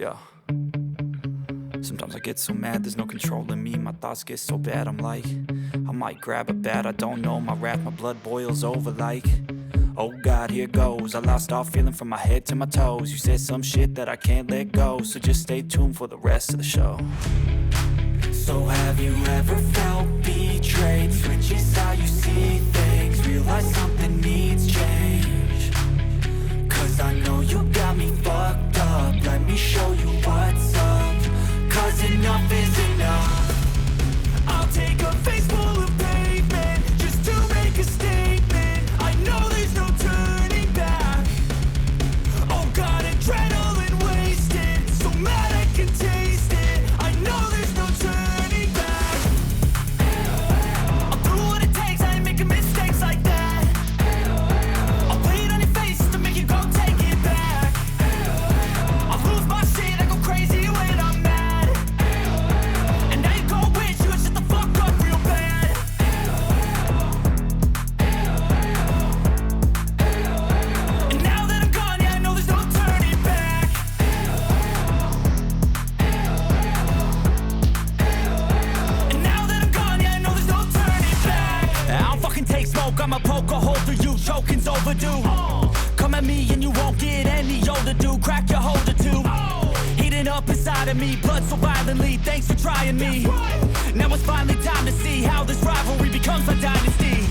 Yeah. Sometimes I get so mad, there's no controlling me. My thoughts get so bad, I'm like, I might grab a bat, I don't know. My wrath, my blood boils over like, oh God, here goes. I lost all feeling from my head to my toes. You said some shit that I can't let go, so just stay tuned for the rest of the show. So have you ever felt betrayed? Switches how you see things, realize something needs change. Cause I know you got me fucked up, let me show you what's up. Cause enough is enough. I'll take a face full of pavement just to make a statement. I know there's no turning back. Oh God, adrenaline wasted, so mad I can taste it. I know there's no turning back. I'll do what it takes, I ain't making mistakes like that. I'll play it on your face to make you go take it back. I'll lose my shit, I go crazy when I'm mad. And now you go wish you would shut the fuck up real bad. And now that I'm gone, yeah, I know there's no turning back. And now that I'm gone, yeah, I know there's no turning back. I don't fucking take smoke, I'ma poke a hole through you, choking's overdue. Come at me and you won't get any older, dude. Crack your holder too. Heating up inside of me, blood so violently. Thanks for trying me. Now it's finally time to see how this rivalry becomes a dynasty.